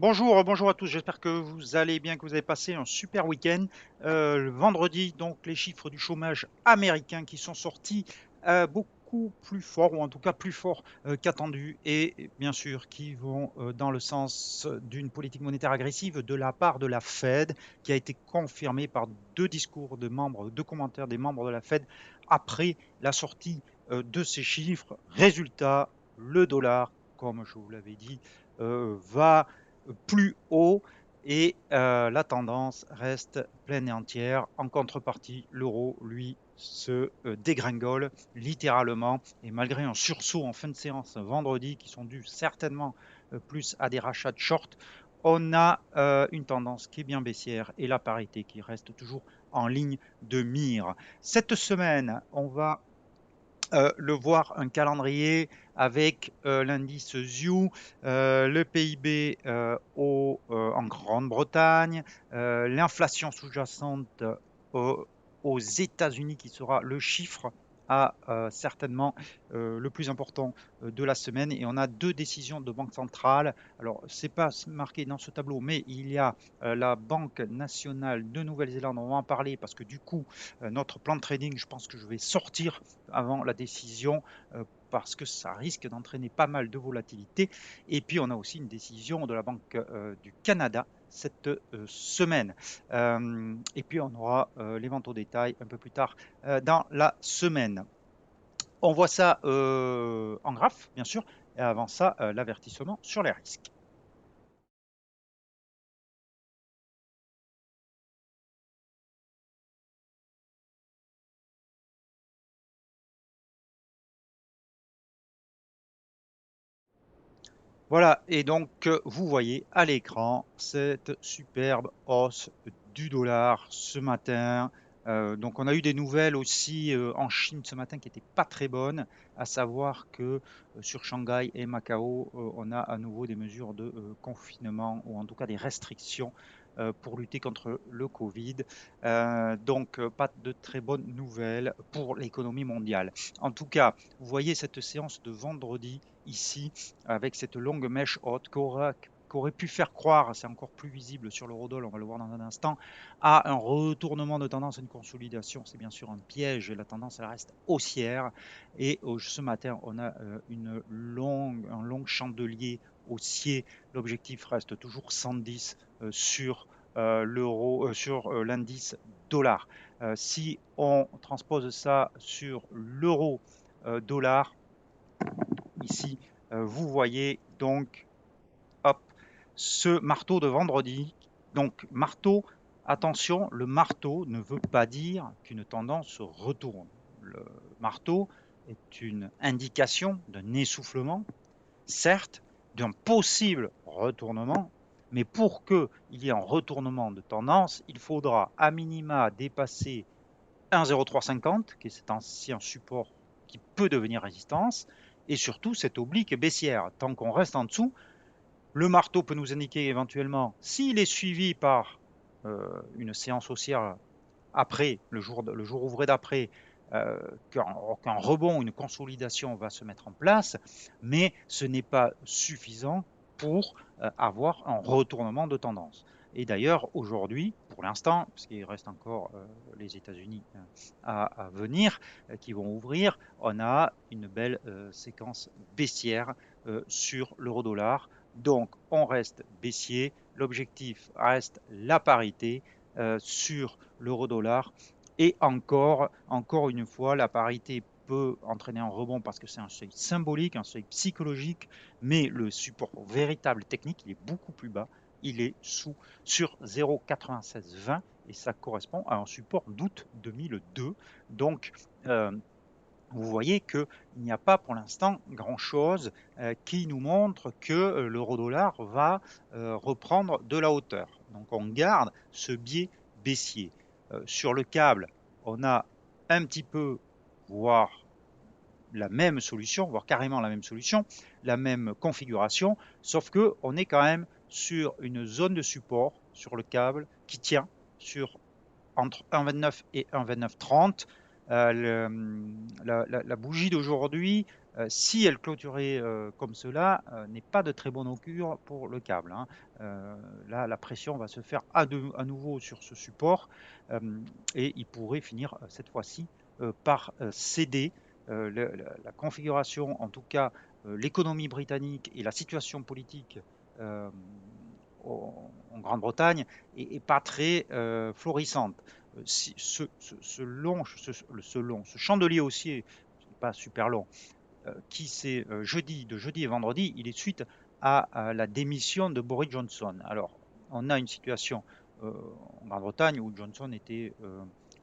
Bonjour, bonjour à tous. J'espère que vous allez bien, que vous avez passé un super week-end. Le vendredi, donc, les chiffres du chômage américain qui sont sortis beaucoup plus forts, ou en tout cas plus forts qu'attendu, et bien sûr qui vont dans le sens d'une politique monétaire agressive de la part de la Fed, qui a été confirmée par deux discours de membres, deux commentaires des membres de la Fed après la sortie de ces chiffres. Résultat, le dollar, comme je vous l'avais dit, va plus haut et la tendance reste pleine et entière. En contrepartie, l'euro, lui, se dégringole littéralement et malgré un sursaut en fin de séance vendredi qui sont dus certainement plus à des rachats de short, on a une tendance qui est bien baissière et la parité qui reste toujours en ligne de mire. Cette semaine, on va le voir un calendrier avec l'indice ZIU, le PIB en Grande-Bretagne, l'inflation sous-jacente aux, aux États-Unis qui sera le chiffre à certainement le plus important de la semaine. Et on a deux décisions de banque centrale. Alors, c'est pas marqué dans ce tableau, mais il y a la Banque nationale de Nouvelle-Zélande. On va en parler parce que du coup, notre plan de trading, je pense que je vais sortir avant la décision parce que ça risque d'entraîner pas mal de volatilité. Et puis, on a aussi une décision de la Banque du Canada cette semaine. Et puis, on aura les ventes au détail un peu plus tard dans la semaine. On voit ça en graphe, bien sûr, et avant ça, l'avertissement sur les risques. Voilà, et donc vous voyez à l'écran cette superbe hausse du dollar ce matin. Donc on a eu des nouvelles aussi en Chine ce matin qui n'étaient pas très bonnes, à savoir que sur Shanghai et Macao, on a à nouveau des mesures de confinement ou en tout cas des restrictions pour lutter contre le Covid. Donc pas de très bonnes nouvelles pour l'économie mondiale. En tout cas, vous voyez cette séance de vendredi ici avec cette longue mèche haute qu'aurait pu faire croire, c'est encore plus visible sur l'eurodoll, on va le voir dans un instant, à un retournement de tendance, une consolidation. C'est bien sûr un piège, la tendance elle reste haussière. Et ce matin, on a un long chandelier haussier. L'objectif reste toujours 110 sur sur l'indice dollar. Si on transpose ça sur l'euro dollar, ici, vous voyez donc, hop, ce marteau de vendredi. Donc, marteau, attention, le marteau ne veut pas dire qu'une tendance se retourne. Le marteau est une indication d'un essoufflement, certes, d'un possible retournement, mais pour qu'il y ait un retournement de tendance, il faudra à minima dépasser 1,0350, qui est cet ancien support qui peut devenir résistance, et surtout cette oblique baissière. Tant qu'on reste en dessous, le marteau peut nous indiquer éventuellement, s'il est suivi par une séance haussière après, le jour ouvré d'après, euh, qu'un rebond, une consolidation va se mettre en place, mais ce n'est pas suffisant pour avoir un retournement de tendance. Et d'ailleurs, aujourd'hui, pour l'instant, parce qu'il reste encore les États-Unis à venir, qui vont ouvrir, on a une belle séquence baissière sur l'euro-dollar. Donc, on reste baissier. L'objectif reste la parité sur l'euro-dollar. Et encore une fois, la parité peut entraîner un rebond parce que c'est un seuil symbolique, un seuil psychologique, mais le support véritable technique, il est beaucoup plus bas. Il est sur 0,9620 et ça correspond à un support d'août 2002. Donc, euh, vous voyez qu'il n'y a pas pour l'instant grand-chose qui nous montre que l'euro-dollar va reprendre de la hauteur. Donc on garde ce biais baissier. Sur le câble, on a un petit peu, voire la même solution, voire carrément la même solution, la même configuration, sauf que on est quand même sur une zone de support sur le câble qui tient sur entre 1,29 et 1,2930. La bougie d'aujourd'hui Si elle clôturait comme cela, n'est pas de très bon augure pour le câble, hein. Là, la pression va se faire à nouveau sur ce support et il pourrait finir cette fois-ci par céder. La configuration, en tout cas l'économie britannique et la situation politique euh, en Grande-Bretagne est pas très florissante. Si ce chandelier haussier, pas super long, qui c'est de jeudi et vendredi, il est suite à la démission de Boris Johnson. Alors, on a une situation en Grande-Bretagne où Johnson était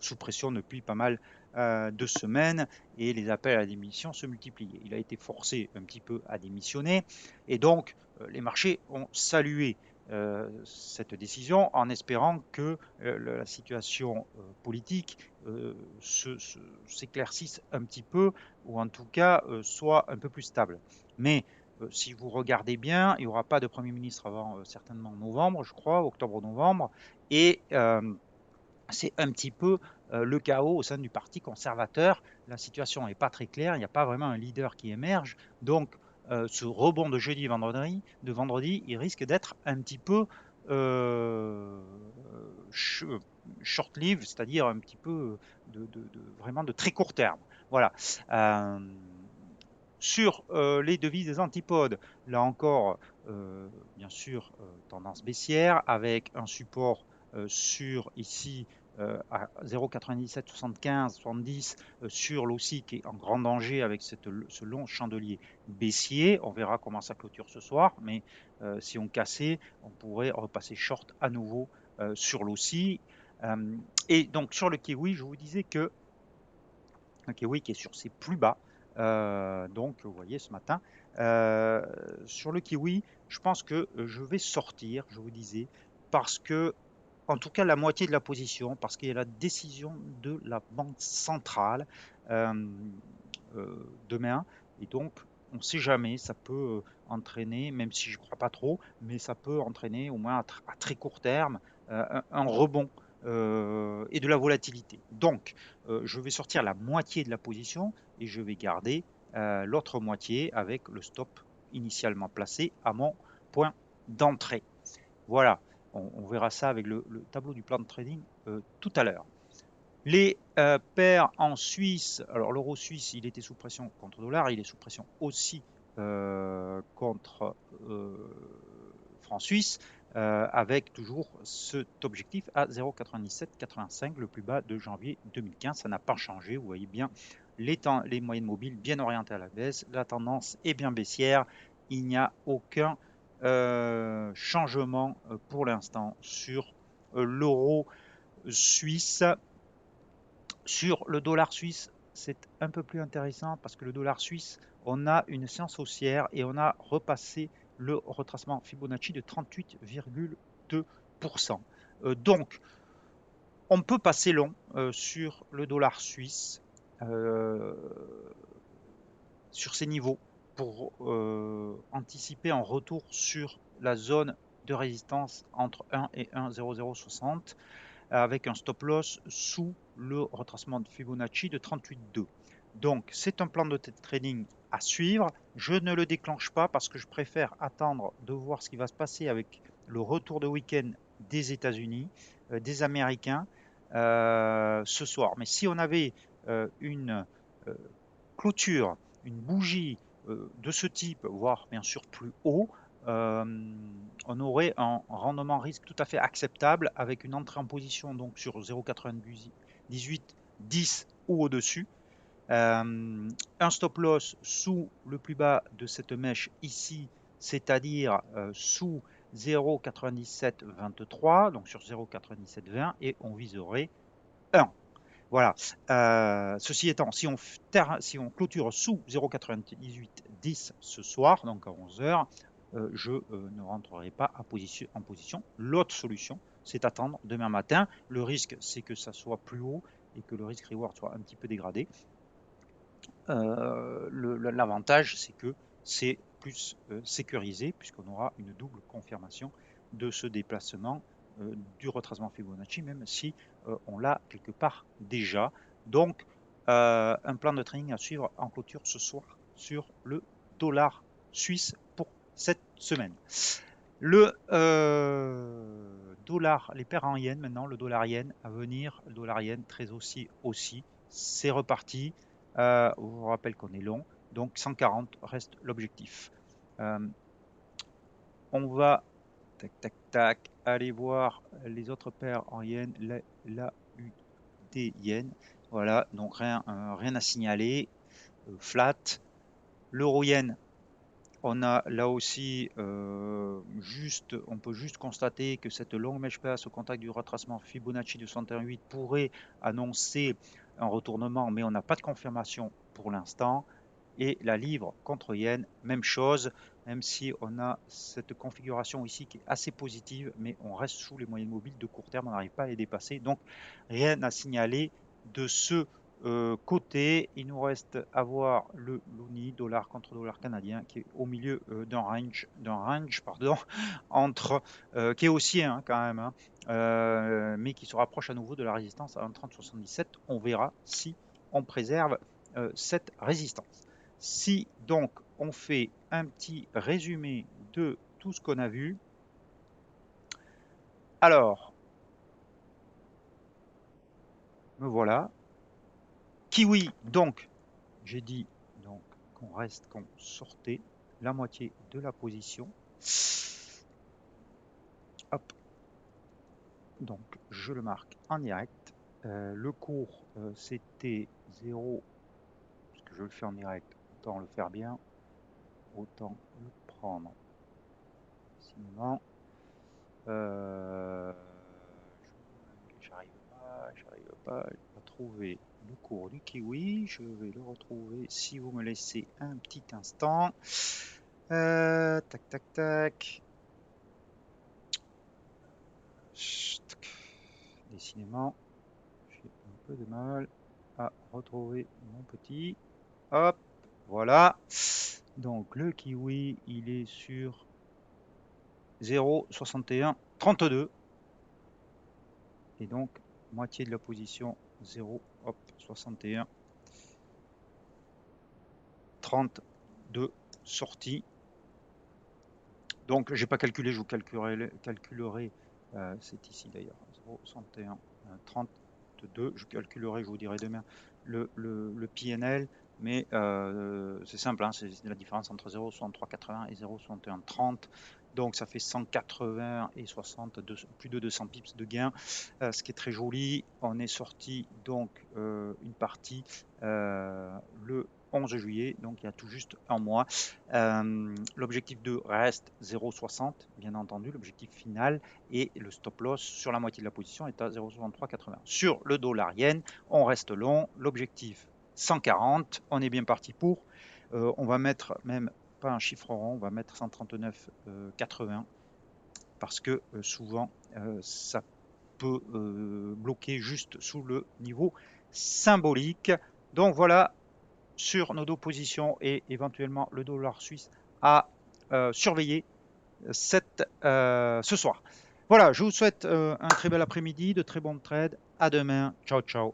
sous pression depuis pas mal de semaines et les appels à la démission se multipliaient. Il a été forcé un petit peu à démissionner et donc les marchés ont salué cette décision en espérant que la situation politique s'éclaircisse un petit peu ou en tout cas soit un peu plus stable. Mais si vous regardez bien, il n'y aura pas de Premier ministre avant certainement novembre, je crois, octobre-novembre, et c'est un petit peu le chaos au sein du Parti conservateur. La situation n'est pas très claire, il n'y a pas vraiment un leader qui émerge, donc ce rebond de vendredi, il risque d'être un petit peu euh, short-lived, c'est-à-dire un petit peu vraiment de très court terme. Voilà. Euh, sur les devises des antipodes, là encore, bien sûr, tendance baissière avec un support sur ici à 0,9775, 70 sur l'OSI qui est en grand danger avec ce long chandelier baissier. On verra comment ça clôture ce soir, mais si on cassait, on pourrait repasser short à nouveau sur l'OSI. Et donc sur le kiwi, je vous disais que un kiwi qui est sur ses plus bas. Donc, vous voyez, ce matin, sur le kiwi, je pense que je vais sortir, je vous disais, parce que, en tout cas, la moitié de la position, parce qu'il y a la décision de la Banque centrale demain. Et donc, on ne sait jamais, ça peut entraîner, même si je ne crois pas trop, mais ça peut entraîner au moins à très court terme un rebond et de la volatilité. Donc, je vais sortir la moitié de la position et je vais garder l'autre moitié avec le stop initialement placé à mon point d'entrée. Voilà, on verra ça avec le tableau du plan de trading tout à l'heure. Les paires en Suisse, alors l'euro suisse, il était sous pression contre le dollar, il est sous pression aussi contre franc suisse, avec toujours cet objectif à 0,9785, le plus bas de janvier 2015. Ça n'a pas changé, vous voyez bien les moyennes mobiles bien orientées à la baisse, la tendance est bien baissière, il n'y a aucun changement pour l'instant sur l'euro suisse. Sur le dollar suisse, c'est un peu plus intéressant parce que le dollar suisse, on a une séance haussière et on a repassé le retracement Fibonacci de 38,2%. Donc, on peut passer long sur le dollar suisse, euh, sur ces niveaux, pour anticiper un retour sur la zone de résistance entre 1 et 1,0060 avec un stop loss sous le retracement de Fibonacci de 38,2. Donc, c'est un plan de trading à suivre. Je ne le déclenche pas parce que je préfère attendre de voir ce qui va se passer avec le retour de week-end des États-Unis, des Américains ce soir. Mais si on avait une euh, clôture, une bougie de ce type, voire bien sûr plus haut, on aurait un rendement risque tout à fait acceptable avec une entrée en position donc sur 0,98, 10 ou au-dessus. Un stop loss sous le plus bas de cette mèche ici, c'est-à-dire sous 0,9723, donc sur 0,9720, et on viserait 1. Voilà. Ceci étant, si on clôture sous 0,9810 ce soir, donc à 11 heures, je ne rentrerai pas en position. L'autre solution, c'est attendre demain matin. Le risque, c'est que ça soit plus haut et que le risque reward soit un petit peu dégradé. L'avantage, c'est que c'est plus sécurisé puisqu'on aura une double confirmation de ce déplacement du retracement Fibonacci, même si on l'a quelque part déjà. Donc, un plan de trading à suivre en clôture ce soir sur le dollar suisse pour cette semaine. Le dollar, les paires en yens maintenant, le dollar yen à venir, le dollar yen très aussi, c'est reparti. Je vous rappelle qu'on est long, donc 140 reste l'objectif. On va tac tac tac aller voir les autres paires en yens, la UD yen. Voilà, donc rien à signaler, flat. L'euro yen, on a là aussi on peut juste constater que cette longue mèche basse au contact du retracement Fibonacci de 61,8 pourrait annoncer un retournement, mais on n'a pas de confirmation pour l'instant. Et la livre contre yen, même chose, même si on a cette configuration ici qui est assez positive, mais on reste sous les moyennes mobiles de court terme, on n'arrive pas à les dépasser. Donc rien à signaler de ce côté. Il nous reste à voir le loonie, dollar contre dollar canadien, qui est au milieu d'un range, entre, qui est haussier quand même, mais qui se rapproche à nouveau de la résistance à 1,3077. On verra si on préserve cette résistance. Si donc on fait un petit résumé de tout ce qu'on a vu, alors, me voilà. Kiwi, donc, j'ai dit donc qu'on sortait la moitié de la position. Hop. Donc, je le marque en direct. Le cours, c'était 0, parce que je le fais en direct, autant le faire bien, autant le prendre. Sinon, j'arrive pas à trouver le cours du kiwi. Je vais le retrouver si vous me laissez un petit instant. Tac, tac, tac. Décidément, j'ai un peu de mal à retrouver mon petit. Hop, voilà. Donc le kiwi, il est sur 0,6132. Et donc, moitié de la position, 0, hop, 61, 32 sorties. Donc, j'ai pas calculé, je vous calculerai, c'est ici d'ailleurs, 0,61, 32, je calculerai, je vous dirai demain le PNL, mais c'est simple, c'est la différence entre 0,6380 et 0,6130. Donc ça fait 180 et 60, plus de 200 pips de gain, ce qui est très joli. On est sorti donc une partie le 11 juillet, donc il y a tout juste un mois. L'objectif 2 reste 0,60, bien entendu, l'objectif final, et le stop loss sur la moitié de la position est à 0,6380. Sur le dollar yen, on reste long, l'objectif 140, on est bien parti pour. On va mettre même pas un chiffre rond, on va mettre 139,80 parce que souvent ça peut bloquer juste sous le niveau symbolique. Donc voilà sur nos deux positions et éventuellement le dollar suisse à surveiller ce soir. Voilà, je vous souhaite un très bel après-midi, de très bons trades. À demain. Ciao, ciao.